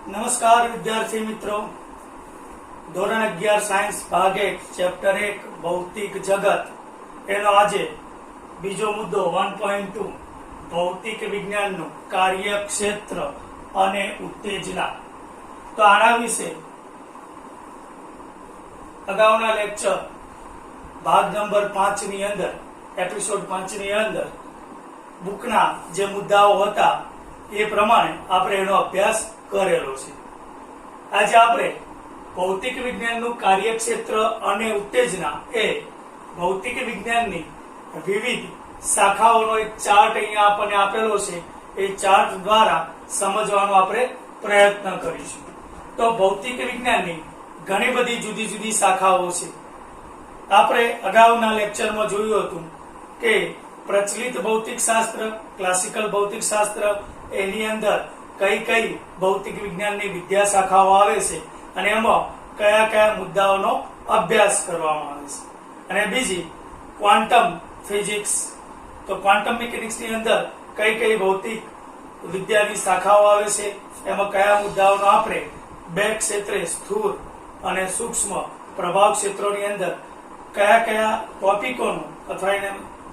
નમસ્કાર વિદ્યાર્થી મિત્રો, ધોરણ 11 સાયન્સ ભાગ 1 ચેપ્ટર 1 ભૌતિક જગત એનો આજે બીજો મુદ્દો 1.2 ભૌતિક વિજ્ઞાનનું કાર્યક્ષેત્ર અને ઉત્તેજના. તો આના વિશે અગાઉના લેક્ચર ભાગ નંબર 5 ની અંદર એપિસોડ 5 ની અંદર બુકના જે મુદ્દાઓ હતા એ પ્રમાણે આપણે એનો અભ્યાસ કરેલો છે. આજે આપણે ભૌતિક વિજ્ઞાનનું કાર્યક્ષેત્ર અને ઉત્તેજના એ ભૌતિક વિજ્ઞાનની વિવિધ શાખાઓનો એક ચાર્ટ અહીંયા આપણને આપેલો છે. એ ચાર્ટ દ્વારા સમજવાનો આપણે પ્રયત્ન કરીશું. તો ભૌતિક વિજ્ઞાનની ઘણી બધી જુદી જુદી શાખાઓ છે. આપણે અગાઉના લેક્ચરમાં જોયું હતું કે પ્રચલિત ભૌતિક શાસ્ત્ર, ક્લાસિકલ ભૌતિક શાસ્ત્ર, એની અંદર કઈ કઈ ભૌતિક વિજ્ઞાનની વિદ્યા શાખાઓ આવે છે અને એમાં કયા કયા મુદ્દાઓનો અભ્યાસ કરવામાં આવે છે. અને બીજી ક્વોન્ટમ ફિઝિક્સ, તો ક્વોન્ટમ મિકેનિક્સની અંદર કઈ કઈ ભૌતિક વિદ્યાની શાખાઓ આવે છે, એમાં કયા મુદ્દાઓનો આપણે બે ક્ષેત્રે સ્થૂળ અને સૂક્ષ્મ પ્રભાવ ક્ષેત્રોની અંદર કયા કયા ટોપિકોનો અથવા એને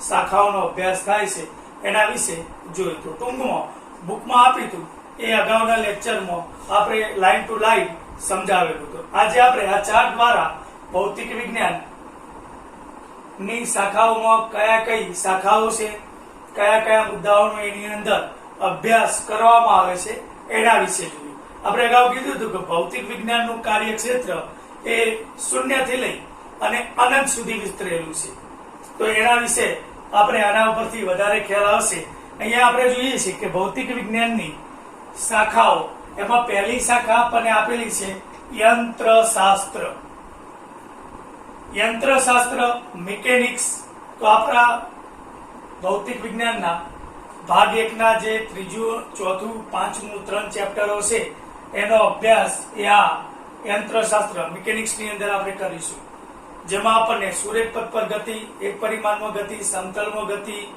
શાખાઓનો અભ્યાસ થાય છે એના વિશે જોયું. તો ટૂંકમાં બુકમાં આપ્યું હતું એ અગાઉના લેક્ચરમાં આપણે લાઈન ટુ લાઈન સમજાવેલું હતું. આજે આપણે આ ચાર્ટ દ્વારા ભૌતિક વિજ્ઞાન ની શાખાઓમાં કયા કઈ શાખાઓ છે, કયા કયા મુદ્દાઓનો એની અંદર અભ્યાસ કરવામાં આવે છે એના વિશે જોઈએ. આપણે અગાઉ કીધું હતું કે ભૌતિક વિજ્ઞાનનું કાર્યક્ષેત્ર એ શૂન્યથી લઈ અને અનંત સુધી વિસ્તરેલું છે. તો એના વિશે આપણે આના ઉપરથી વધારે ખ્યાલ આવશે. અહીંયા આપણે જોઈએ છીએ કે ભૌતિક વિજ્ઞાનની શાખાઓ, એમાં પહેલી શાખા આપણને આપેલી છે યંત્રશાસ્ત્ર. યંત્રશાસ્ત્ર, મિકેનિક્સ. તો આપણા ભૌતિક વિજ્ઞાનના ભાગ 1 ના જે ત્રીજું, ચોથું, પાંચમું 3 ચેપ્ટરો છે એનો અભ્યાસ એ આ યંત્રશાસ્ત્ર મિકેનિક્સની અંદર આપણે કરીશું. જેમાં આપણને સુરેખપથ પર ગતિ, એક પરિમાણમાં ગતિ, સમતલમાં ગતિ,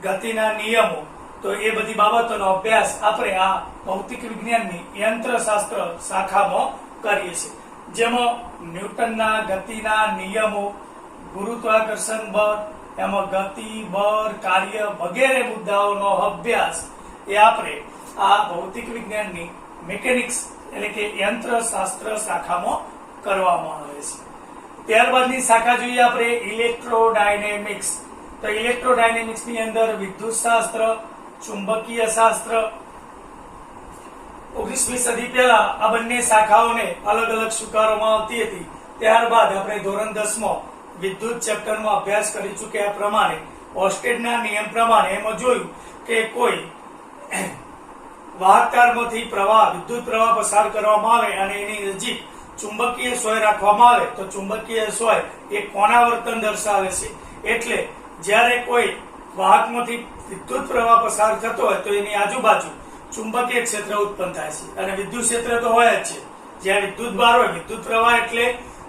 ગતિના નિયમો, તો એ બધી બાબતોનો અભ્યાસ આપણે આ ભૌતિક વિજ્ઞાનની યંત્રશાસ્ત્ર શાખામાં કરીએ છીએ. જેમાં ન્યૂટનના ગતિના નિયમો, ગુરુત્વાકર્ષણ બળ, એમાં ગતિ, બળ, કાર્ય વગેરે મુદ્દાઓનો અભ્યાસ એ આપણે આ ભૌતિક વિજ્ઞાનની મિકેનિક્સ એટલે કે યંત્રશાસ્ત્ર શાખામાં કરવામાં આવે છે. ત્યારબાદની શાખા જોઈએ આપણે ઇલેક્ટ્રોડાયનેમિક્સ. તો ઇલેક્ટ્રોડાયનેમિક્સ ની અંદર વિદ્યુત શાસ્ત્ર, ચુંબકીય શાસ્ત્ર. 19મી સદી પહેલા આ બંને શાખાઓને અલગ અલગ સ્વીકારવામાં આવતી હતી. ત્યારબાદ આપણે ધોરણ 10માં વિદ્યુત ચેપ્ટરમાં અભ્યાસ કરી ચૂક્યા પ્રમાણે ઓસ્ટેડના નિયમ પ્રમાણે એમાં જોયું કે કોઈ વાહકતારમાંથી પ્રવાહ, વિદ્યુત પ્રવાહ પસાર કરવામાં આવે અને એની નજીક ચુંબકીય સોય રાખવામાં આવે તો ચુંબકીય સોય એ કોણાવર્તન દર્શાવે છે. એટલે જ્યારે કોઈ વાહકમાંથી વિદ્યુત પ્રવાહ પસાર થતો હોય તો એની આજુબાજુ ચુંબકીય ક્ષેત્ર ઉત્પન્ન થાય છે અને વિદ્યુત ક્ષેત્ર તો હોય જ છે. જ્યાં વિદ્યુત ભાર હોય, વિદ્યુત પ્રવાહ એટલે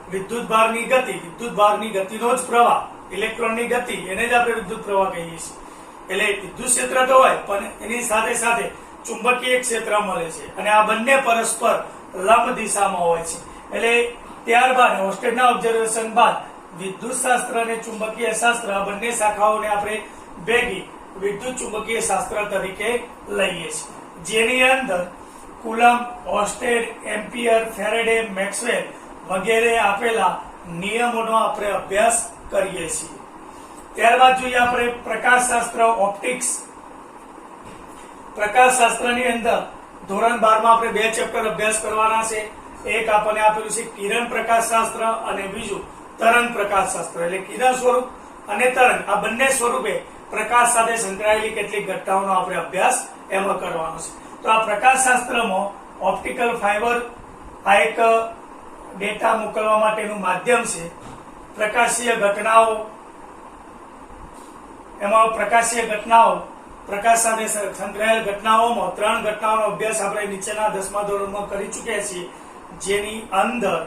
વિદ્યુત ભારની ગતિ, વિદ્યુત ભારની ગતિનો જ પ્રવાહ, ઇલેક્ટ્રોનની ગતિ, એને જ આપણે વિદ્યુત પ્રવાહ કહીએ છીએ. એટલે વિદ્યુત ક્ષેત્ર તો હોય પણ એની સાથે સાથે ચુંબકીય ક્ષેત્ર મળે છે અને આ બંને પરસ્પર લંબ દિશામાં હોય છે. એટલે ત્યારબાદ ઓસ્ટેડના ઓબ્ઝર્વેશન બાદ વિદ્યુત શાસ્ત્ર અને ચુંબકીય શાસ્ત્ર આ બંને શાખાઓને આપણે ભેગી વિદ્યુત ચુંબકીય શાસ્ત્ર તરીકે લઈએ છીએ. જેની અંદર કુલમ્બ, ઓસ્ટેડ, એમ્પિયર, ફેરેડે, મેક્સવેલ વગેરે આપેલા નિયમોનો આપણે અભ્યાસ કરીએ છીએ. ત્યારબાદ જોઈએ આપણે પ્રકાશશાસ્ત્ર, ઓપ્ટિક્સ. પ્રકાશશાસ્ત્રની અંદર ધોરણ 12 માં આપણે 2 ચેપ્ટર અભ્યાસ કરવાના છે. એક આપણને આપેલું છે કિરણ પ્રકાશશાસ્ત્ર અને બીજું તરંગ પ્રકાશશાસ્ત્ર. એટલે કિરણ સ્વરૂપ અને તરંગ આ બંને સ્વરૂપે પ્રકાશ સાથે સંકળાયેલી કેટલીક ઘટનાઓનો આપણે અભ્યાસ એમાં કરવાનો છે. તો આ પ્રકાશશાસ્ત્રમાં ઓપ્ટિકલ ફાઈબર આ એક ડેટા મોકલવા માટેનું માધ્યમ છે. પ્રકાશીય ઘટનાઓ, એમાં પ્રકાશીય ઘટનાઓ, પ્રકાશ સાથે સંકળાયેલ ઘટનાઓમાં 3 ઘટનાઓનો અભ્યાસ આપણે નીચેના 10મા ધોરણમાં કરી ચૂક્યા છીએ. જેની અંદર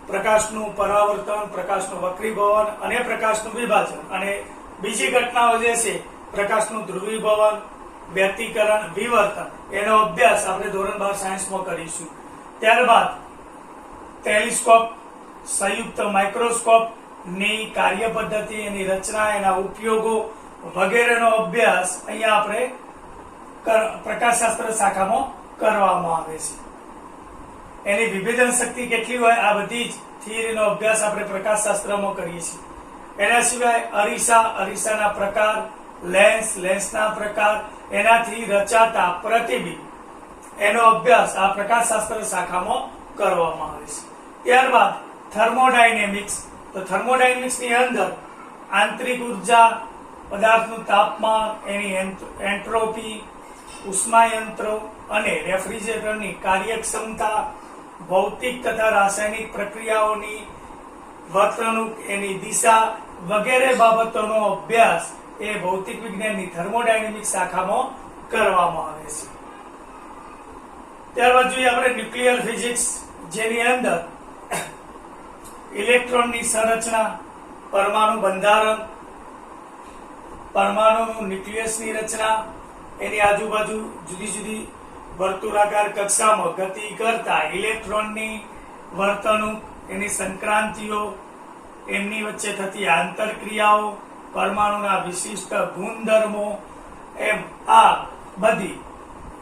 પ્રકાશનું પરાવર્તન, પ્રકાશનું વક્રીભવન અને પ્રકાશનું વિભાજન. અને બીજી ઘટનાઓ જે છે પ્રકાશનું ધ્રુવીભવન, વ્યતિકરણ, વિવર્તન એનો અભ્યાસ આપણે ધોરણ 12 સાયન્સમાં કરીશું. ત્યારબાદ ટેલિસ્કોપ, સંયુક્ત માઇક્રોસ્કોપ ની કાર્ય પદ્ધતિ, એની રચના, એના ઉપયોગો વગેરેનો અભ્યાસ અહીંયા આપણે પ્રકાશશાસ્ત્ર શાખામાં કરવામાં આવે છે. એની વિભેદન શક્તિ કેટલી હોય આ બધી જ થિયરીનો અભ્યાસ આપણે પ્રકાશશાસ્ત્રમાં કરીએ છીએ. એના સિવાય અરીસાના પ્રકાર, લેન્સના પ્રકાર, એનાથી રચાતા પ્રતિબિંબ એનો અભ્યાસ આ પ્રકાશશાસ્ત્ર શાખામાં કરવામાં આવે છે. ત્યારબાદ થર્મોડાયનેમિક્સ. તો થર્મોડાયનેમિક્સ ની અંદર આંતરિક ઉર્જા, પદાર્થનું તાપમાન, એની એન્ટ્રોપી, ઉષ્માયંત્રો અને રેફ્રિજરેટરની કાર્યક્ષમતા, ભૌતિક તથા રાસાયણિક પ્રક્રિયાઓની વર્તણૂક, એની દિશા વગેરે બાબતોનો અભ્યાસ એ ભૌતિક વિજ્ઞાનની થર્મોડાયનેમિક શાખામાં કરવામાં આવે છે. ત્યારબાદ જોઈએ આપણે ન્યુક્લિયર ફિઝિક્સ, જેની અંદર ઇલેક્ટ્રોનની સંરચના, પરમાણુ બંધારણ, પરમાણુનું ન્યુક્લિયસની રચના, એની આજુબાજુ જુદી જુદી વર્તુળાકાર કક્ષામાં ગતિ કરતા ઇલેક્ટ્રોનની વર્તણૂક, એની સંક્રાંતિઓ, એમની વચ્ચે થતી આંતરક્રિયાઓ, પરમાણુના વિશિષ્ટ ગુણધર્મો, એમ આ બધી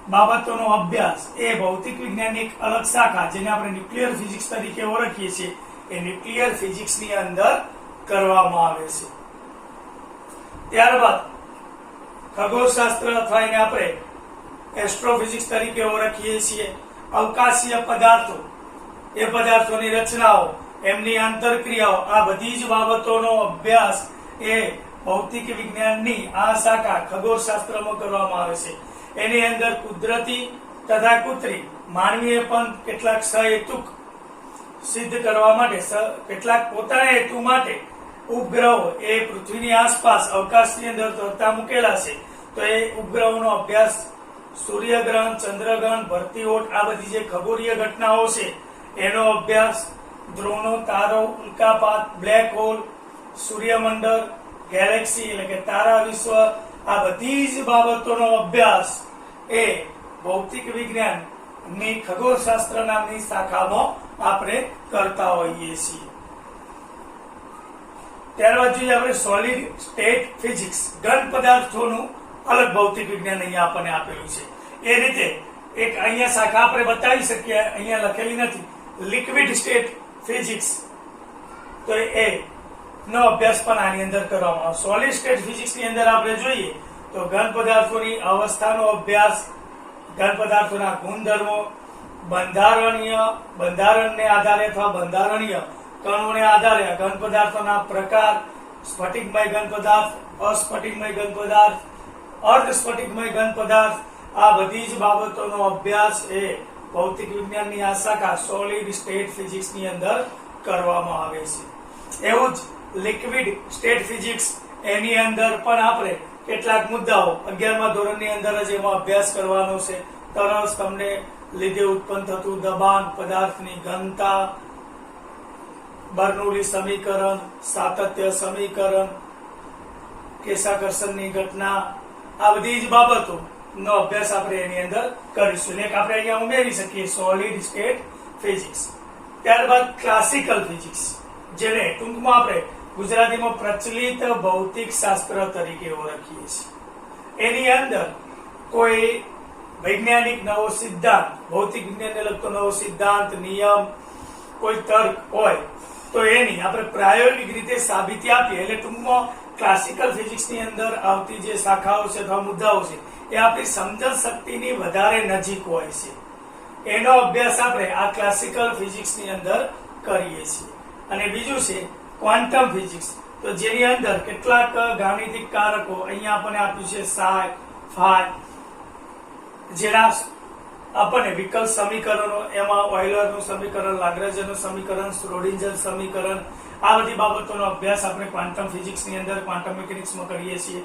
બાબતોનો અભ્યાસ એ ભૌતિક વિજ્ઞાનની એક અલગ શાખા, જેને આપણે ન્યુક્લિયર ફિઝિક્સ તરીકે ઓળખીએ છીએ, એ ન્યુક્લિયર ફિઝિક્સની અંદર કરવામાં આવે છે. ત્યારબાદ ખગોળશાસ્ત્ર અથવા એને આપણે એસ્ટ્રોફિઝિક્સ તરીકે ઓળખીએ છીએ. અવકાશીય પદાર્થો, એ પદાર્થોની રચનાઓ, એમની આંતરક્રિયાઓ, આ બધી જ બાબતોનો અભ્યાસ એ ભૌતિક વિજ્ઞાનની આ શાખા ખગોળશાસ્ત્રમાં કરવામાં આવે છે. એની અંદર કુદરતી તથા કૃત્રિમ, માનવીએ પણ કેટલાક સહેતુક સિદ્ધ કરવા માટે, કેટલાક પોતાના હેતુ માટે ઉપગ્રહો એ પૃથ્વીની આસપાસ અવકાશની અંદર તરતા મૂકેલા છે. તો એ ઉપગ્રહોનો અભ્યાસ, સૂર્યગ્રહણ, ચંદ્રગ્રહણ, ભરતીઓટ, આ બધી જે ખગોળીય ઘટનાઓ છે એનો અભ્યાસ, ધ્રુવનો તારો, ઉલ્કાપાત, બ્લેક હોલ, સૂર્યમંડળ, ગેલેક્સી એટલે કે તારા વિશ્વ, આ બધી જ બાબતોનો અભ્યાસ એ ભૌતિક વિજ્ઞાનની ખગોળશાસ્ત્ર નામની શાખામાં આપણે કરતા હોઈએ છીએ. ત્યારબાદ જોઈએ આપણે સોલિડ સ્ટેટ ફિઝિક્સ, ઘન પદાર્થોનું અલગ ભૌતિક વિજ્ઞાન અહીંયા આપણને આપેલું છે. એ રીતે એક અહીંયા શાખા આપણે બતાવી શકીએ, અહીંયા લખેલી નથી, લિક્વિડ સ્ટેટ ફિઝિક્સ, તો એ નો અભ્યાસ પણ આની અંદર કરવામાં આવે. સોલિડ સ્ટેટ ફિઝિક્સ ની અંદર આપણે જોઈએ તો ઘન પદાર્થોની અવસ્થાનો અભ્યાસ, ઘન પદાર્થોના ગુણધર્મો, બંધારણને આધારે અથવા બંધારણીય કણોને આધારે ઘન પદાર્થોના પ્રકાર, સ્ફટિકમય ઘન પદાર્થ, અસ્ફટિકમય ઘન પદાર્થ, અર્ધસ્ફટિકમય ઘન પદાર્થ, આ બધી જ બાબતોનો અભ્યાસ એ ભૌતિક વિજ્ઞાનની આ શાખા સોલિડ સ્ટેટ ફિઝિક્સ ની અંદર કરવામાં આવે છે. એવું જ લિક્વિડ સ્ટેટ ફિઝિક્સ, એની અંદર પણ આપણે કેટલાક મુદ્દાઓ 11મા ધોરણની અંદર જ એમાં અભ્યાસ કરવાનો છે. તરલ સ્તંભને લીધે ઉત્પન્ન થતું દબાણ, પદાર્થની ઘનતા, બર્નૌલી સમીકરણ, સાતત્ય સમીકરણ, કેશાકર્ષણની ઘટના, આ બધી જ બાબતો નો અભ્યાસ આપણે એની અંદર કરીશું. એક આપણે અહીંયા ઉમેરી શકીએ સોલિડ સ્ટેટ ફિઝિક્સ. ત્યારબાદ ક્લાસિકલ ફિઝિક્સ, જેને ટૂંકમાં આપણે ગુજરાતીમાં પ્રચલિત ભૌતિક શાસ્ત્ર તરીકે ઓળખીએ છીએ. એની અંદર કોઈ વૈજ્ઞાનિક નવો સિદ્ધાંત, ભૌતિક વિજ્ઞાનને લગતો નવો સિદ્ધાંત, નિયમ, કોઈ તર્ક હોય તો એની આપણે પ્રાયોગિક રીતે સાબિતી આપીએ. એટલે ટૂંકમાં ક્લાસિકલ ફિઝિક્સ ની અંદર આવતી જે શાખાઓ છે અથવા મુદ્દાઓ છે એ આપણી સમજણ શક્તિની વધારે નજીક હોય છે. એનો અભ્યાસ આપણે આ ક્લાસિકલ ફિઝિક્સ ની અંદર કરીએ છીએ. અને બીજું છે ક્વોન્ટમ ફિઝિક્સ, તો જેની અંદર કેટલાક ગાણિતિક કારકો અહીંયા આપણને આપ્યું છે સાય, ફાય, જેના આપણને વિકલ સમીકરણો, એમાં ઓઇલરનું સમીકરણ, લાગ્રાંજનું સમીકરણ, શ્રોડિંજર સમીકરણ, આ બધી બાબતોનો અભ્યાસ આપણે ક્વોન્ટમ ફિઝિક્સની અંદર, ક્વોન્ટમ મિકેનિક્સમાં કરીએ છીએ.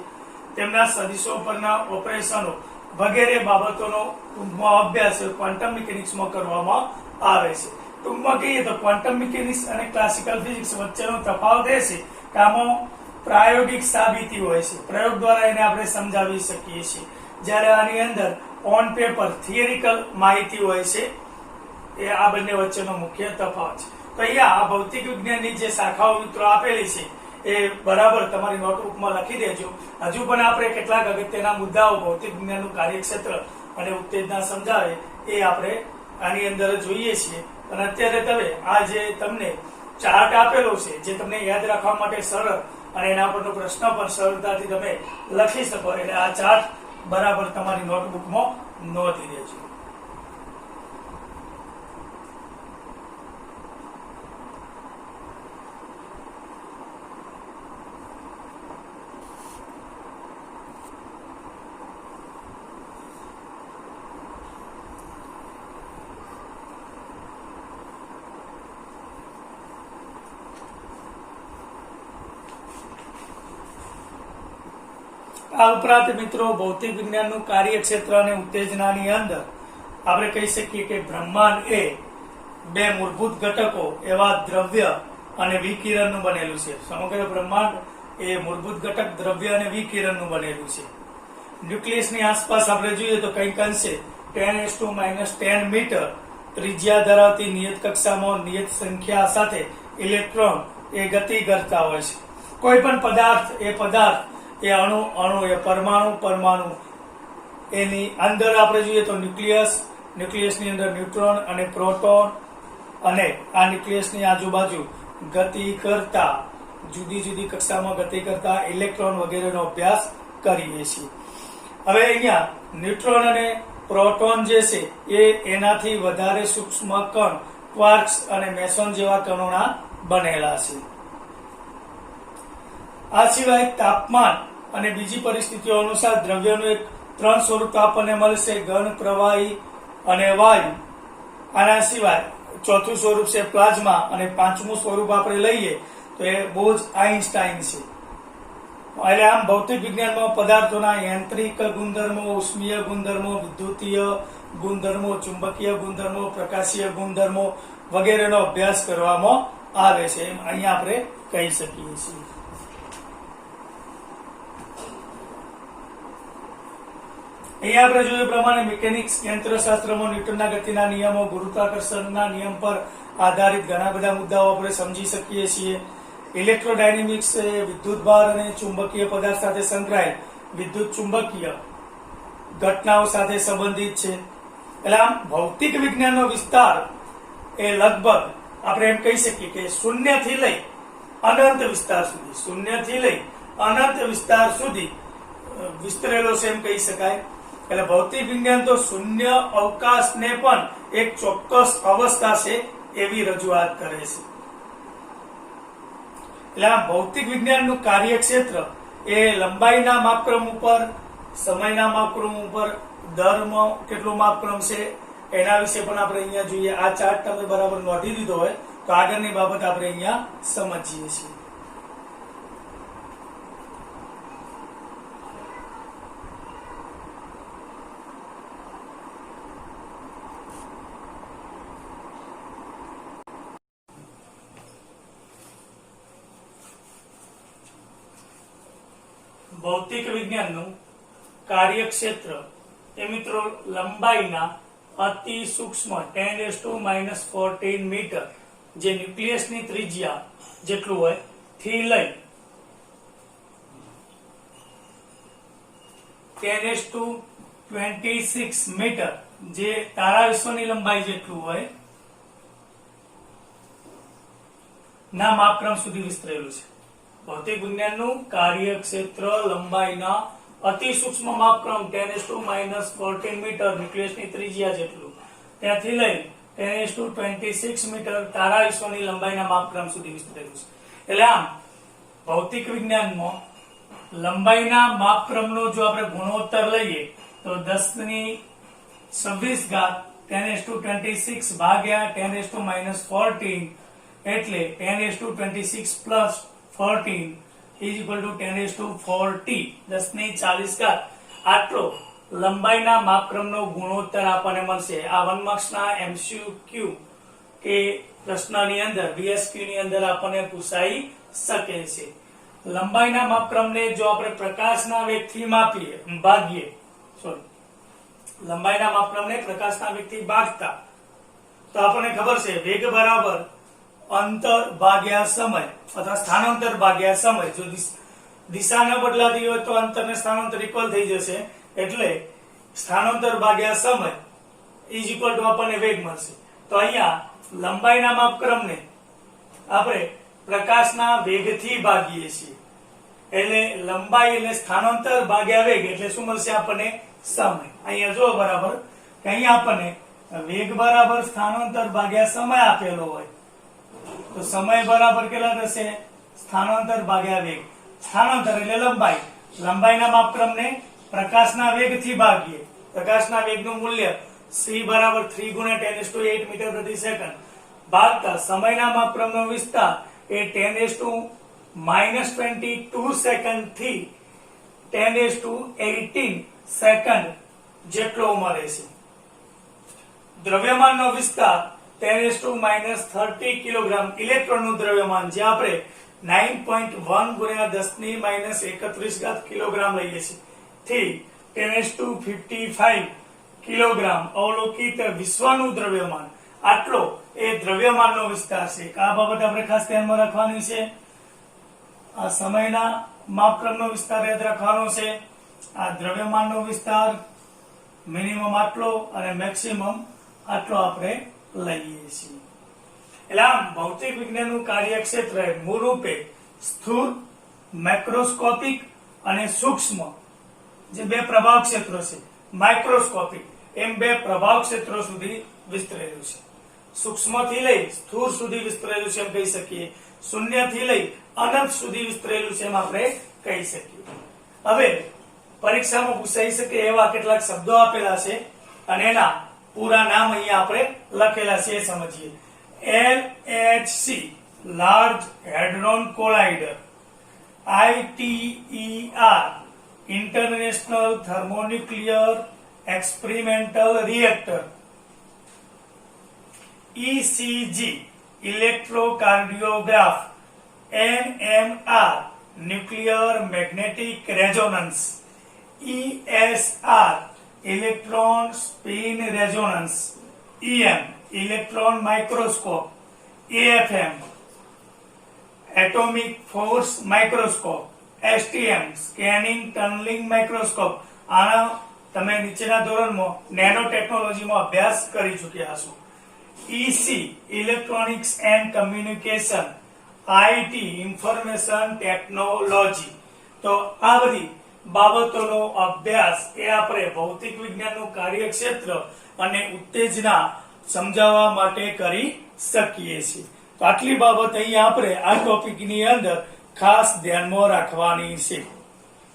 તેમના સદિશો પરના ઓપરેશનો વગેરે બાબતોનો ટૂંકમાં અભ્યાસ ક્વોન્ટમ મિકેનિક્સમાં કરવામાં આવે છે. ટૂંકમાં કહીએ તો ક્વોન્ટમ મિકેનિક્સ અને ક્લાસિકલ ફિઝિક્સ વચ્ચેનો તફાવત એ છે કે આમાં પ્રાયોગિક સાબિતી હોય છે, પ્રયોગ દ્વારા એને આપણે સમજાવી શકીએ છીએ. જ્યારે આની અંદર ઓન પેપર થિયરિકલ માહિતી હોય છે. એ આ બંને વચ્ચેનો મુખ્ય તફાવત છે. તો અહીંયા આ ભૌતિક વિજ્ઞાનની જે શાખાઓ મિત્રો આપેલી છે એ બરાબર તમારી નોટબુકમાં લખી દેજો. હજુ પણ આપણે કેટલાક અગત્યના મુદ્દાઓ ભૌતિક વિજ્ઞાનનું કાર્યક્ષેત્ર અને ઉત્તેજના સમજાવે એ આપણે આની અંદર જોઈએ છીએ. અને અત્યારે તમે આ જે તમને ચાર્ટ આપેલો છે જે તમને યાદ રાખવા માટે સરળ અને એના પરનો પ્રશ્ન પણ સરળતાથી તમે લખી શકો, એટલે આ ચાર્ટ બરાબર તમારી નોટબુકમાં નોંધી દેજો. આ ઉપરાંત મિત્રો ભૌતિક વિજ્ઞાનનું કાર્યક્ષેત્ર અને ઉત્તેજનાની અંદર આપણે કહી શકીએ કે બ્રહ્માંડ એ બે મૂળભૂત ઘટકો એવા દ્રવ્ય અને વિકિરણનું બનેલું છે. સમગ્ર બ્રહ્માંડ એ મૂળભૂત ઘટક દ્રવ્ય અને વિકિરણનું બનેલું છે. ન્યુક્લિયસની આસપાસ આપણે જોઈએ તો કંઈક અંશે 10⁻⁻10 મીટર ત્રિજ્યા ધરાવતી નિયત કક્ષામાં નિયત સંખ્યા સાથે ઇલેક્ટ્રોન એ ગતિ કરતા હોય છે. કોઈ પણ પદાર્થ એ અણુ એ પરમાણુ એની અંદર આપણે જોઈએ તો ન્યુક્લિયસની અંદર ન્યુટ્રોન અને પ્રોટોન અને આ ન્યુક્લિયસની આજુબાજુ ગતિ કરતા જુદી જુદી કક્ષામાં ગતિ કરતા ઇલેક્ટ્રોન વગેરેનો અભ્યાસ કરીએ છીએ. હવે અહીંયા ન્યુટ્રોન અને પ્રોટોન જે છે એ એનાથી વધારે સૂક્ષ્મ કણ ક્વાર્ક્સ અને મેસોન જેવા કણોના બનેલા છે. આ સિવાય તાપમાન અને બીજી પરિસ્થિતિઓ અનુસાર દ્રવ્યનું એક 3 સ્વરૂપ આપણને મળશે: ઘન, પ્રવાહી અને વાયુ. આના સિવાય ચોથું સ્વરૂપ છે પ્લાઝ્મા અને પાંચમું સ્વરૂપ આપણે લઈએ તો એ બોઝ આઇન્સ્ટાઇન છે. એટલે આમ ભૌતિક વિજ્ઞાનમાં પદાર્થોના યાંત્રિક ગુણધર્મો, ઉષ્મીય ગુણધર્મો, વિદ્યુતીય ગુણધર્મો, ચુંબકીય ગુણધર્મો, પ્રકાશીય ગુણધર્મો વગેરેનો અભ્યાસ કરવામાં આવે છે એમ અહીંયા આપણે કહી શકીએ છીએ. અહીંયા આપણે જોયું પ્રમાણે મિકેનિક્સ યંત્રશાસ્ત્રમાં ન્યૂટનના ગતિના નિયમો, ગુરુત્વાકર્ષણના નિયમ પર આધારિત ઘણા બધા મુદ્દાઓ આપણે સમજી શકીએ છીએ. ઇલેક્ટ્રોડાયનેમિક્સ વિદ્યુતભાર અને ચુંબકીય પદાર્થ સાથે સંકળાયેલ વિદ્યુત ચુંબકીય ઘટનાઓ સાથે સંબંધિત છે. એટલે આમ ભૌતિક વિજ્ઞાનનો વિસ્તાર એ લગભગ આપણે એમ કહી શકીએ કે શૂન્યથી લઈ અનંત વિસ્તાર સુધી વિસ્તરેલો છે એમ કહી શકાય. એટલે ભૌતિક વિજ્ઞાન તો શૂન્ય અવકાશને પણ એક ચોક્કસ અવસ્થા છે એવી રજૂઆત કરે છે. એટલે આ ભૌતિક વિજ્ઞાનનું કાર્યક્ષેત્ર એ લંબાઈના માપક્રમ ઉપર, સમયના માપક્રમ ઉપર, દરમાં કેટલો માપક્રમ છે એના વિશે પણ આપણે અહીંયા જોઈએ. આ ચાર્ટ તમે બરાબર નોંધી દીધો હોય તો આગળની બાબત આપણે અહીંયા સમજીએ છીએ. ભૌતિક વિજ્ઞાનનું કાર્યક્ષેત્ર એ મિત્રો લંબાઈના અતિ સૂક્ષ્મ 10⁻⁻14 મીટર જે ન્યુક્લિયસની ત્રિજ્યા જેટલું હોય થી લઈ 10⁻26 મીટર જે તારા વિશ્વની લંબાઈ જેટલું હોય ના માપક્રમ સુધી વિસ્તરેલું છે. ભૌતિક વિજ્ઞાનનું કાર્યક્ષેત્ર લંબાઈના અતિ સૂક્ષ્મ માપક્રમ 10⁻⁻14 મીટર ન્યુક્લિયસની ત્રિજ્યા જેટલું ત્યાંથી લઈ 10⁻26 મીટર તારા વિશ્વની લંબાઈના માપક્રમ સુધી વિસ્તરેલું છે. એટલે આમ ભૌતિક વિજ્ઞાનમાં લંબાઈના માપક્રમનો જો આપણે ગુણોત્તર લઈએ તો 10⁻26 10⁻26 ભાગ્યા 10⁻14 એટલે 10⁻26 પ્લસ 14 is equal to 10⁻40 10⁻40 આટલો લંબાઈના માપક્રમનો ગુણોત્તર આપણને મળશે. આ 1 માર્ક્સના MCQ કે પ્રશ્નની અંદર BSQ ની અંદર આપણને પૂછાઈ શકે છે. લંબાઈના માપક્રમને જો આપણે પ્રકાશના વેગથી ભાગીએ લંબાઈના માપક્રમને પ્રકાશના વેગથી ભાગતા, તો આપણને ખબર છે વેગ બરાબર અંતર ભાગ્યા સમય અથવા સ્થાનાંતર ભાગ્યા સમય. જો દિશા ન બદલાતી હોય તો અંતર ને સ્થાનાંતર ઇક્વલ થઈ જશે, એટલે સ્થાનાંતર ભાગ્યા સમય ઇઝ ઇક્વલ ટુ આપણને વેગ મળશે. તો અહીંયા લંબાઈના માપક્રમને આપણે પ્રકાશના વેગથી ભાગીએ છીએ, એટલે લંબાઈ એટલે સ્થાનાંતર ભાગ્યા વેગ, એટલે શું મળશે આપણને? સમય. અહીંયા જો બરાબર કે અહીંયા આપણને વેગ બરાબર સ્થાનાંતર ભાગ્યા સમય આપેલો હોય, તો સમય બરાબર કેટલા થશે? સ્થાનાંતર ભાગ્યા વેગ. સ્થાનાંતર એટલે લંબાઈ. લંબાઈના માપક્રમને પ્રકાશના વેગથી ભાગીએ. પ્રકાશના વેગનું મૂલ્ય c બરાબર 3 ગુણ્યા 10⁸ મીટર પ્રતિ સેકન્ડ ભાગતા સમયના માપક્રમનો વિસ્તાર એ 10⁻22 સેકન્ડ થી 10⁸18 સેકન્ડ જેટલો મળે છે. દ્રવ્યમાનનો વિસ્તાર 10⁻30 કિલોગ્રામ ઇલેક્ટ્રોનનું દ્રવ્યમાન, જે આપણે 9.1 ગુણ્યા 10⁻31 કિલોગ્રામ લઈએ છીએ, થી 10⁵55 કિલોગ્રામ અવલોકિત વિશ્વનું દ્રવ્યમાન, આટલો એ દ્રવ્યમાનનો વિસ્તાર છે. આ બાબત આપણે ખાસ ધ્યાનમાં રાખવાની છે. આ સમયના માપક્રમનો વિસ્તાર યાદ રાખવાનો છે. આ દ્રવ્યમાનનો વિસ્તાર મિનિમમ આટલો અને મેક્સિમમ આટલો આપણે લઈએ છીએ. એટલે આમ ભૌતિક વિજ્ઞાનનું કાર્યક્ષેત્ર મૂળરૂપે સ્થૂળ, મેક્રોસ્કોપિક અને સૂક્ષ્મ જે બે પ્રભાવ ક્ષેત્રો છે, માઇક્રોસ્કોપિક, એમ બે પ્રભાવ ક્ષેત્રો સુધી વિસ્તરેલું છે. સૂક્ષ્મ થી લઈ સ્થૂળ સુધી વિસ્તરેલું છે એમ કહી શકીએ, શૂન્ય થી લઈ અનંત સુધી વિસ્તરેલું છે એમ આપણે કહી શકીએ. હવે પરીક્ષામાં પૂછાઈ શકે એવા કેટલાક શબ્દો આપેલા છે અને એના પૂરા નામ અહીંયા આપણે લખેલા છે, એ સમજીએ. LHC large hadron કોલાઇડર, ITER international thermonuclear experimental reactor, ECG ઇલેક્ટ્રોકાર્ડિયોગ્રાફ, NMR nuclear magnetic resonance, ESR electron spin resonance, EM electron microscope, AFM atomic force microscope, STM scanning tunnelling microscope. આના તમે નીચેના ધોરણમાં નેનો ટેકનોલોજીમાં અભ્યાસ કરી ચૂક્યા છો. EC electronics and communication, IT information technology. તો આ બધી બાબતોનો અભ્યાસ એ આપણે ભૌતિક વિજ્ઞાનનું કાર્યક્ષેત્ર અને ઉત્તેજના સમજાવવા માટે કરી શકીએ છીએ. તો આટલી બાબત અહીંયા આપણે આ ટોપિકની અંદર ખાસ ધ્યાનમાં રાખવાની છે.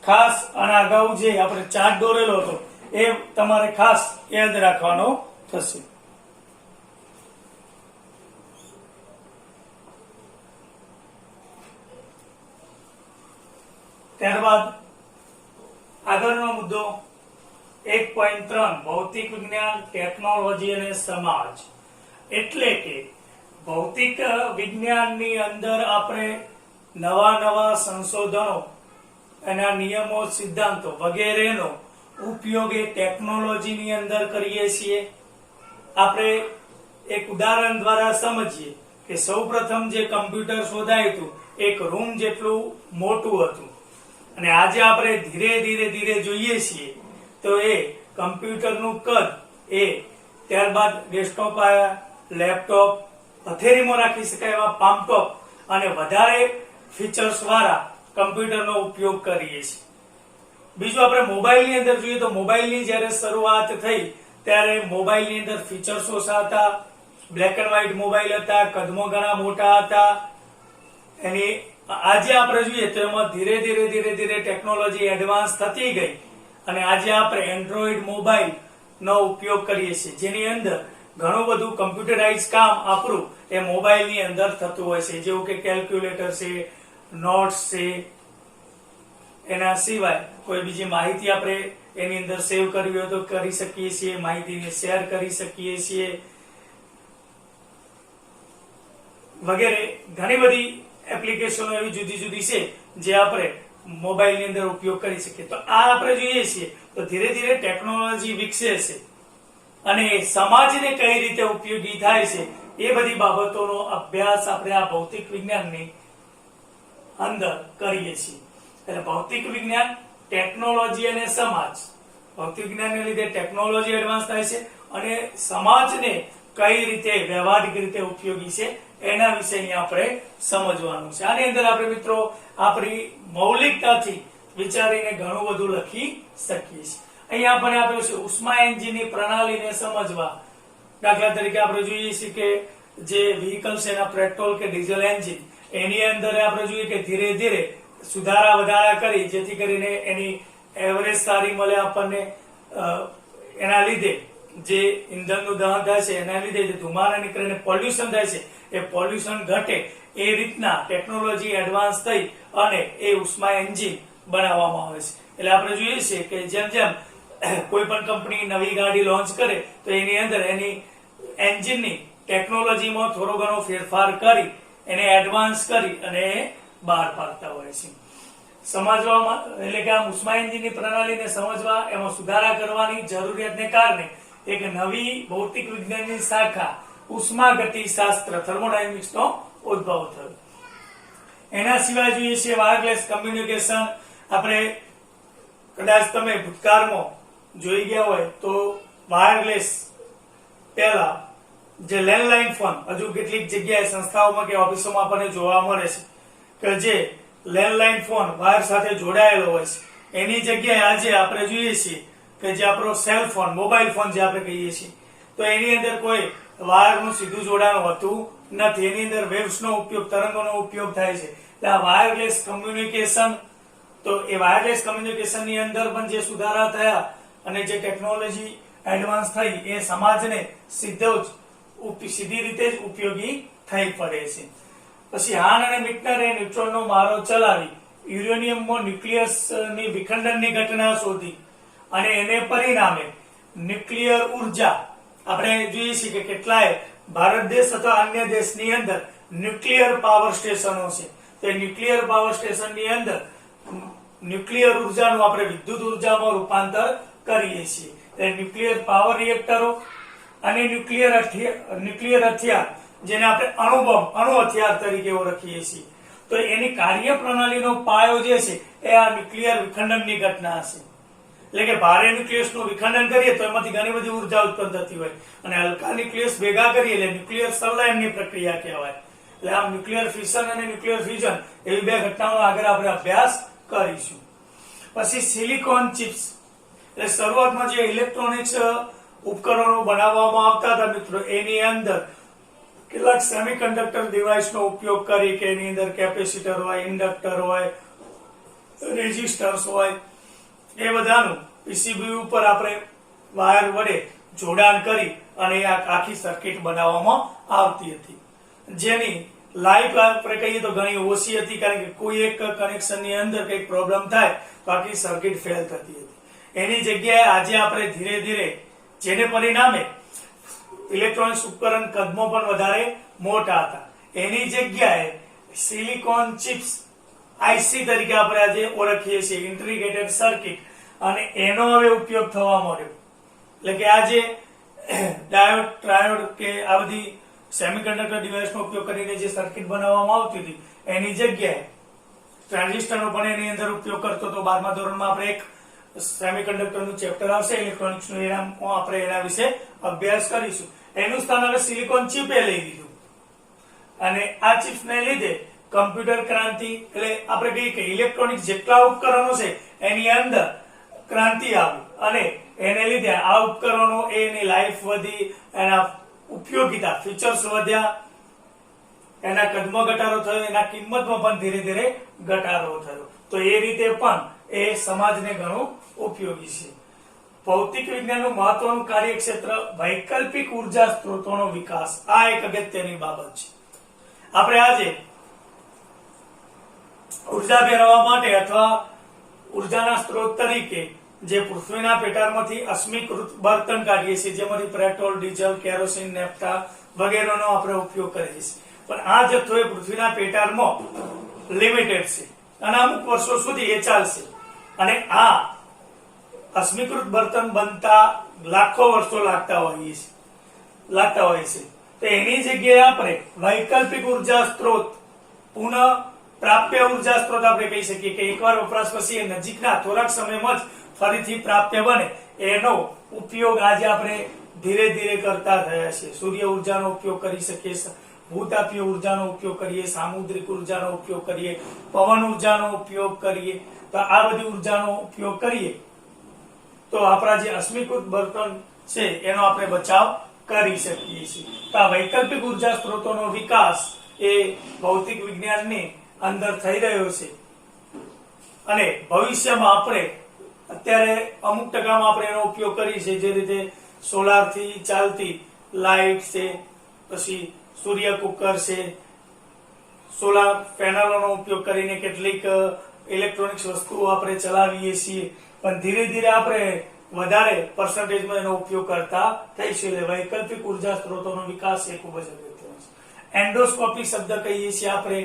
ખાસ અને અગાઉ જે આપણે ચાર્ટ દોરેલો હતો એ તમારે ખાસ યાદ રાખવાનો થશે. ત્યારબાદ આગળનો મુદ્દો 1.3 ભૌતિક વિજ્ઞાન, ટેકનોલોજી અને સમાજ. એટલે કે ભૌતિક વિજ્ઞાનની અંદર આપણે નવા સંશોધનો, એના નિયમો, સિદ્ધાંતો વગેરેનો ઉપયોગ એ ટેકનોલોજીની અંદર કરીએ છીએ. આપણે એક ઉદાહરણ દ્વારા સમજીએ કે સૌપ્રથમ જે કમ્પ્યુટર શોધાયું હતું એક રૂમ જેટલું મોટું હતું, અને આજે આપણે ધીરે ધીરે જોઈએ છીએ તો એ કમ્પ્યુટરનું કદ એ ત્યારબાદ ડેસ્કટોપ આવ્યા, લેપટોપ, હથેળીમાં રાખી શકાય એવા પામટોપ અને વધારે ફીચર્સ વાળા કમ્પ્યુટરનો ઉપયોગ કરીએ છીએ. બીજું આપણે મોબાઈલની અંદર જોઈએ તો મોબાઈલની જયારે શરૂઆત થઈ ત્યારે મોબાઈલની અંદર ફીચર્સ ઓછા હતા, બ્લેક એન્ડ વ્હાઇટ મોબાઈલ હતા, કદમાં ઘણા મોટા હતા. એની આજે આપણે જોઈએ તો એમાં ધીરે ધીરે ટેકનોલોજી એડવાન્સ થતી ગઈ અને આજે આપણે એન્ડ્રોઈડ મોબાઈલ નો ઉપયોગ કરીએ છીએ, જેની અંદર ઘણું બધું કમ્પ્યુટરાઇઝ કામ આપણું એ મોબાઈલની અંદર થતું હોય છે, જેવું કે કેલ્ક્યુલેટર છે, નોટ્સ છે. એના સિવાય કોઈ બીજી માહિતી આપણે એની અંદર સેવ કરવી હોય તો કરી શકીએ છીએ, માહિતીને શેર કરી શકીએ છીએ વગેરે. ઘણી બધી એપ્લિકેશનો એવી જુદી છે જે આપણે મોબાઈલની અંદર ઉપયોગ કરી શકીએ. તો આ આપણે જોઈએ છીએ તો ધીરે ધીરે ટેકનોલોજી વિકસે છે અને સમાજને કઈ રીતે ઉપયોગી થાય છે એ બધી બાબતોનો અભ્યાસ આપણે આ ભૌતિક વિજ્ઞાનની અંદર કરીએ છીએ. એટલે ભૌતિક વિજ્ઞાન, ટેકનોલોજી અને સમાજ. ભૌતિક વિજ્ઞાનને લીધે ટેકનોલોજી એડવાન્સ થાય છે અને સમાજને કઈ રીતે વ્યવહારિક રીતે ઉપયોગી છે એના વિશે અહીંયા આપણે સમજવાનું છે. આની અંદર આપણે મિત્રો આપણી મૌલિકતાથી વિચારીને ઘણું બધું લખી શકીએ છીએ. અહીંયા આપણે આપ્યું છે ઉષ્મા એન્જિનની પ્રણાલીને સમજવા. દાખલા તરીકે આપણે જોઈએ છીએ કે જે વ્હીકલ છે એના પેટ્રોલ કે ડીઝલ એન્જિન, એની અંદર આપણે જોઈએ કે ધીરે ધીરે સુધારા વધારા કરી જેથી કરીને એની એવરેજ સારી મળે આપણને. એના લીધે જે ઇંધણનું દહન થાય છે એના લીધે જે ધુમાડા નીકળે પોલ્યુશન થાય છે એ પોલ્યુશન ઘટે એ રીતના ટેકનોલોજી એડવાન્સ થઈ અને એ ઉષ્મા એન્જિન બનાવવામાં આવે છે. એટલે આપણે જોઈએ છીએ કે જેમ જેમ કોઈ પણ કંપની નવી ગાડી લોન્ચ કરે તો એની અંદર એની એન્જિનની ટેકનોલોજીમાં થોડો ઘણો ફેરફાર કરી એને એડવાન્સ કરી અને બહાર પાડતા હોય છે. સમજવામાં એટલે કે આ ઉષ્મા એન્જિનની પ્રણાલીને સમજવા, એમાં સુધારા કરવાની જરૂરિયાતને કારણે એક નવી ભૌતિક વિજ્ઞાનની શાખા ઉષ્માગતિશાસ્ત્ર થર્મોડાયનેમિક્સ નો ઉદ્ભવ થયો. એના સિવાય જોઈએ છે વાયરલેસ કમ્યુનિકેશન. આપણે કદાચ તમે ભૂતકાળમાં જોઈ ગયા હોય તો વાયરલેસ પહેલા જે લેન્ડલાઇન ફોન હજુ કેટલીક જગ્યાએ સંસ્થાઓમાં કે ઓફિસોમાં આપણને જોવા મળે છે કે જે લેન્ડલાઇન ફોન વાયર સાથે જોડાયેલો હોય છે એની જગ્યાએ આજે આપણે જોઈએ છીએ કે જે આપણો સેલ ફોન, મોબાઈલ ફોન જે આપણે કહીએ છીએ તો એની અંદર કોઈ વાયરનું સીધું જોડાણ હોતું નથી. એની અંદર વેવ્સનો ઉપયોગ, તરંગોનો ઉપયોગ થાય છે. એટલે આ વાયરલેસ કમ્યુનિકેશન, તો એ વાયરલેસ કમ્યુનિકેશનની અંદર પણ જે સુધારા થયા અને જે ટેકનોલોજી એડવાન્સ થઈ એ સમાજને સીધી રીતે જ ઉપયોગી થઈ પડે છે. પછી હાન અને મિટનરે ન્યુટ્રોનનો મારો ચલાવી યુરેનિયમમાં ન્યુક્લિયસની વિખંડનની ઘટના શોધી અને એને પરિણામે ન્યુક્લિયર ઉર્જા આપણે જોઈએ છીએ કે કેટલાય ભારત દેશ અથવા અન્ય દેશની અંદર ન્યુક્લિયર પાવર સ્ટેશનો છે. તો ન્યુક્લિયર પાવર સ્ટેશનની અંદર ન્યુક્લિયર ઉર્જાનું આપણે વિદ્યુત ઉર્જામાં રૂપાંતર કરીએ છીએ. ન્યુક્લિયર પાવર રિએક્ટરો અને ન્યુક્લિયર હથિયાર જેને આપણે અણુ હથિયાર તરીકે ઓળખીએ છીએ. તો એની કાર્યપ્રણાલીનો પાયો જે છે એ આ ન્યુક્લિયર વિખંડનની ઘટના છે. એટલે કે ભારે ન્યુક્લિયસનું વિખંડન કરીએ તો એમાંથી ઘણી બધી ઉર્જા ઉત્પન્ન થતી હોય અને હલકા ન્યુક્લિયસ ભેગા કરીએ એટલે ન્યુક્લિયર સંલયનની પ્રક્રિયા કહેવાય. એટલે આમ ન્યુક્લિયર ફિશન અને ન્યુક્લિયર ફ્યુઝન એવી બે ઘટનાઓનો આગળ આપણે અભ્યાસ કરીશું. પછી સિલિકોન ચિપ્સ, એટલે શરૂઆતમાં જે ઇલેક્ટ્રોનિક્સ ઉપકરણો બનાવવામાં આવતા હતા મિત્રો એની અંદર કેટલાક સેમિકન્ડક્ટર ડિવાઇસનો ઉપયોગ કરી કે એની અંદર કેપેસિટર હોય, ઇન્ડક્ટર હોય, રેઝિસ્ટર્સ હોય, એ બધાનું પીસીબી ઉપર આપણે વાયર વડે જોડાણ કરી અને આખી સર્કિટ બનાવવામાં આવતી હતી. જેની લાઈફ આપણે કહીએ તો ઘણી ઓછી હતી કારણ કે કોઈ એક કનેક્શનની અંદર કંઈક પ્રોબ્લેમ થાય તો આખી સર્કિટ ફેલ થતી હતી. એની જગ્યાએ આજે આપણે ધીરે ધીરે જેને પરિણામે ઇલેક્ટ્રોનિક્સ ઉપકરણ કદમાં પણ વધારે મોટા હતા એની જગ્યાએ સિલિકોન ચિપ્સ આઈસી તરીકે આપણે આજે ઓળખીએ છીએ, ઇન્ટિગ્રેટેડ સર્કિટ, અને એનો હવે ઉપયોગ થવા માંડ્યો. એટલે કે આજે ડાયોડ, ટ્રાયોડ કે આ બધી સેમિકન્ડક્ટર ડિવાઇસનો ઉપયોગ કરીને જે સર્કિટ બનાવવામાં આવતી હતી એની જગ્યાએ ટ્રાન્ઝિસ્ટરનો પણ એની અંદર ઉપયોગ કરતો હતો. 12મા ધોરણમાં આપણે એક સેમિકન્ડક્ટરનું ચેપ્ટર આવશે ઇલેક્ટ્રોનિક્સનું, એનામાં આપણે એના વિશે અભ્યાસ કરીશું. એનું સ્થાન હવે સિલિકોન ચિપે લઈ લીધું અને આ ચિપ્સને લીધે કમ્પ્યુટર ક્રાંતિ, એટલે આપણે કહીએ કે ઇલેક્ટ્રોનિક્સ જેટલા ઉપકરણો છે એની અંદર ક્રાંતિ આવી અને એને લીધે આ ઉપકરણો એની લાઈફ વધી, એના ઉપયોગિતા ફીચર્સ વધ્યા, એના કદમાં ઘટાડો થયો, એના કિંમતમાં પણ ધીરે ધીરે ઘટાડો થયો. તો એ રીતે પણ એ સમાજને ઘણું ઉપયોગી છે. ભૌતિક વિજ્ઞાનનું મહત્વનું કાર્યક્ષેત્ર વૈકલ્પિક ઉર્જા સ્ત્રોતોનો વિકાસ, આ એક અગત્યની બાબત છે. આપણે આજે ઉર્જા મેળવવા માટે અથવા ઉર્જાના સ્ત્રોત તરીકે જે પૃથ્વીના પેટાળમાંથી અશ્મિકૃત બળતણ કાઢીએ છીએ, જેમાંથી પેટ્રોલ, ડીઝલ, કેરોસીન, નેફ્ટા વગેરેનો આપણે ઉપયોગ કરીએ છીએ. પણ આ જથ્થો એ પૃથ્વીના પેટાળમાં લિમિટેડ છે અને અમુક વર્ષો સુધી એ ચાલશે. અને આ અશ્મિકૃત બળતણ બનતા લાખો વર્ષો લાગતા હોય છે. તો એની જગ્યાએ આપણે વૈકલ્પિક ઉર્જા સ્ત્રોત, પુનઃ પ્રાપ્ય ઉર્જા સ્ત્રોત આપણે કહી શકીએ કે એકવાર વપરાશ પછી એ નજીકના થોડાક સમયમાં જ ફરીથી પ્રાપ્ય બને, એનો ઉપયોગ આજે આપણે ધીરે ધીરે કરતા થયા છે. સૂર્ય ઉર્જાનો ઉપયોગ કરી શકીએ, ભૂતાપીય ઉર્જાનો ઉપયોગ કરીએ, સામુદ્રિક ઉર્જાનો ઉપયોગ કરીએ, પવન ઉર્જાનો ઉપયોગ કરીએ. તો આ બધી ઉર્જાનો ઉપયોગ કરીએ તો આપણા જે અશ્મિકૃત બળતણ છે એનો આપણે બચાવ કરી શકીએ છીએ. તો આ વૈકલ્પિક ઉર્જા સ્ત્રોતોનો વિકાસ એ ભૌતિક વિજ્ઞાનની અંદર થઈ રહ્યો છે. અને ભવિષ્યમાં આપણે અત્યારે અમુક ટકામાં આપણે એનો ઉપયોગ કરીએ છીએ, જે રીતે સોલાર થી ચાલતી લાઇટ છે, પછી સૂર્ય કુકર છે, સોલાર પેનલોનો ઉપયોગ કરીને કેટલીક ઇલેક્ટ્રોનિક્સ વસ્તુઓ આપણે ચલાવીએ છીએ. પણ ધીરે ધીરે આપણે વધારે પર્સન્ટેજમાં એનો ઉપયોગ કરતા થઈશું. એટલે વૈકલ્પિક ઉર્જા સ્ત્રોતોનો વિકાસ એ ખૂબ જ અગત્યનો છે. એન્ડોસ્કોપી શબ્દ કહીએ છીએ આપણે,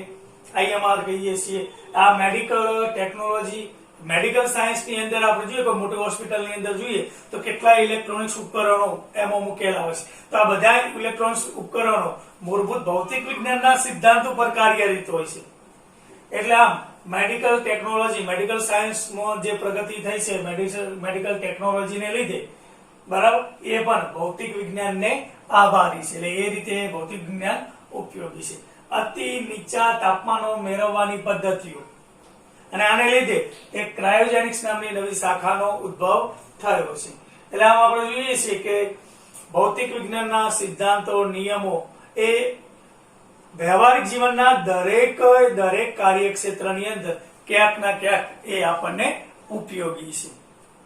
IMR કહીએ છીએ. આ મેડિકલ ટેકનોલોજી, મેડિકલ સાયન્સ ની અંદર આપણે જોઈએ કે મોટી હોસ્પિટલ ની અંદર જોઈએ તો કેટલા ઇલેક્ટ્રોનિક્સ ઉપકરણો એમાં મૂકેલા હોય છે. તો આ બધા ઇલેક્ટ્રોનિક્સ ઉપકરણો મૂળભૂત ભૌતિક વિજ્ઞાનના સિદ્ધાંતો પર કાર્યરત હોય છે. એટલે આમ મેડિકલ ટેકનોલોજી, મેડિકલ સાયન્સમાં જે પ્રગતિ થઈ છે મેડિકલ ટેકનોલોજીને લીધે, બરાબર, એ પણ ભૌતિક વિજ્ઞાનને આભારી છે. એટલે એ રીતે ભૌતિક વિજ્ઞાન ઉપયોગી છે. અતિ નીચા તાપમાનો મેળવવાની પદ્ધતિઓ, અને આને લીધે એક ક્રાયોજેનિક્સ નામની નવી શાખાનો ઉદ્ભવ થયો છે. એટલે આમ આપણે જોઈએ છીએ કે ભૌતિક વિજ્ઞાનના સિદ્ધાંતો, નિયમો એ વ્યવહારિક જીવનના દરેક કાર્યક્ષેત્રની અંદર ક્યાંક ના ક્યાંક એ આપણને ઉપયોગી છે.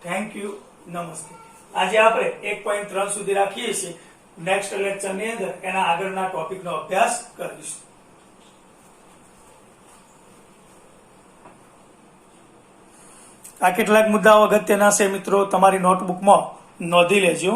થેન્ક યુ, નમસ્તે. આજે આપણે 1.3 સુધી રાખીએ છીએ. નેક્સ્ટ લેક્ચરની અંદર એના આગળના ટોપિકનો અભ્યાસ કરીશું. આ કેટલાક મુદ્દાઓ અગત્યના છે મિત્રો, તમારી નોટબુકમાં નોંધી લેજો.